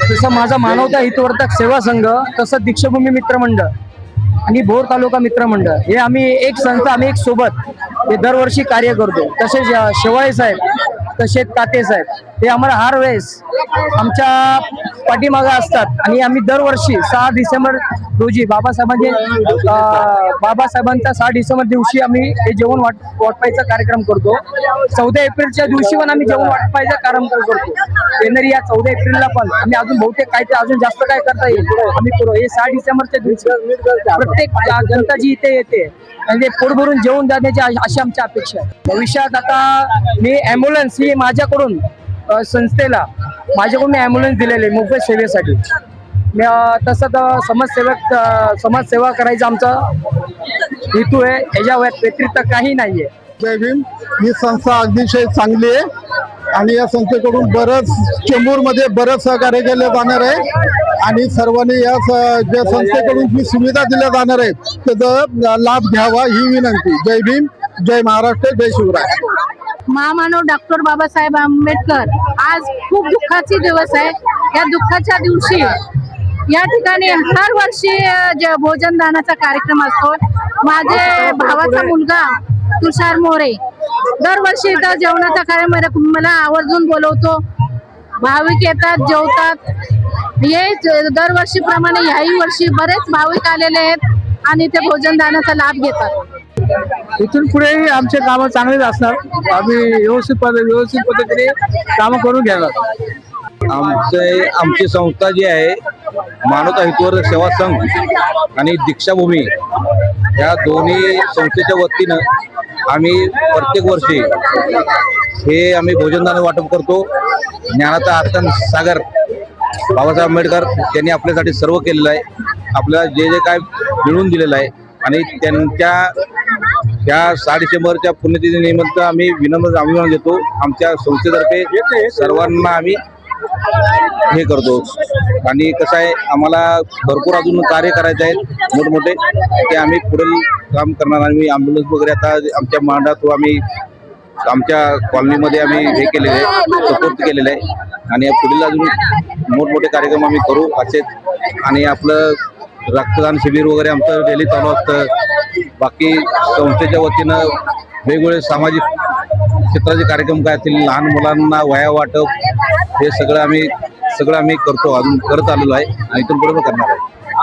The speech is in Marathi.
जसं माझा मानवता हितवर्धक सेवा संघ, तसं दीक्षाभूमी मित्र मंडळ आणि भोर तालुका मित्र मंडळ हे आम्ही एक संस्था, आम्ही एक सोबत हे दरवर्षी कार्य करतो. तसेच शेवाळे साहेब, तसेच काते साहेब हे आम्हाला हर वेळेस आमच्या पाठीमागे असतात आणि आम्ही दरवर्षी 6 डिसेंबर रोजी बाबासाहेबांचा 6 डिसेंबर दिवशी आम्ही हे जेवण वाटपायचा कार्यक्रम करतो. 14 एप्रिलच्या दिवशी पण आम्ही जेवण वाटपायचा कार्यक्रम करतो. येणारी या 14 एप्रिलला पण आम्ही अजून बहुतेक काय ते अजून जास्त काय करता येईल आम्ही करू. हे 6 डिसेंबरच्या दिवशी प्रत्येक जनता जी इथे येते म्हणजे पोट भरून जेवण देण्याची अशी आमची अपेक्षा आहे. भविष्यात आता मी ॲम्ब्युलन्स ही माझ्याकडून संस्थेला माझ्याकडून ॲम्ब्युलन्स दिलेले मोफत सेवेसाठी. तसं तर समाजसेवा करायचा आमचा हेतू आहे. याच्या व्यतिरिक्त काही नाहीये. जय भीम. ही संस्था अतिशय चांगली आहे आणि या संस्थेकडून बरंच चेंबूरमध्ये बरंच सहकार्य केलं जाणार आहे आणि सर्वांनी या ज्या संस्थेकडून जी सुविधा दिल्या जाणार आहे त्याचा लाभ घ्यावा ही विनंती. जय भीम, जय महाराष्ट्र, जय शिवराय. महामानव डॉक्टर बाबासाहेब आंबेडकर आज खूप दुःखाची दिवस आहे. या दुःखाच्या दिवशी या ठिकाणी हर वर्षी भोजन दानाचा कार्यक्रम असतो. माझे भावाचा मुलगा तुषार मोरे दरवर्षी इथं जेवणाचा कार्यक्रम मला आवर्जून बोलवतो. भाविक येतात, जेवतात. हे दरवर्षी प्रमाणे याही वर्षी बरेच भाविक आलेले आहेत आणि ते भोजन दानाचा लाभ घेतात. इथून पुढेही आमचे कामं चांगलेच असणार. आम्ही व्यवस्थित पद्धतीने कामं करून घेणार. आमची संस्था जी आहे मानवता हितवर्धक सेवा संघ आणि दीक्षाभूमी या दोन्ही संस्थेच्या वतीनं आम्ही प्रत्येक वर्षी हे आम्ही भोजनदान वाटप करतो. ज्ञानाचा आर्तन सागर बाबासाहेब आंबेडकर त्यांनी आपल्यासाठी सर्व केलेलं आहे. आपल्याला जे काय मिळवून दिलेलं आहे आणि त्यांच्या या 6 डिसेंबरच्या पुण्यतिथी निमित्त आम्ही विनम्र अभिमान देतो. आमच्या संस्थेतर्फे सर्वांना आम्ही हे करतो आणि कसं आहे आम्हाला भरपूर अजून कार्य करायचे आहेत मोठमोठे ते आम्ही पुढील काम करणार. आम्ही ॲम्ब्युलन्स वगैरे आता आमच्या मांडात आम्ही आमच्या कॉलनीमध्ये आम्ही हे केलेले आहे, सपोर्ट केलेलं आहे आणि पुढील अजून मोठमोठे कार्यक्रम आम्ही करू असेच. आणि आपलं रक्तदान शिबिर वगैरे आमचं डेली चालू असतं. बाकी संस्थेच्या वतीनं वेगवेगळे सामाजिक क्षेत्राचे कार्यक्रम काय असतील, लहान मुलांना वह्या वाटप हे सगळं आम्ही करतो, अजून करत आलेलो आहे आणि इथून पुढे करणार आहे.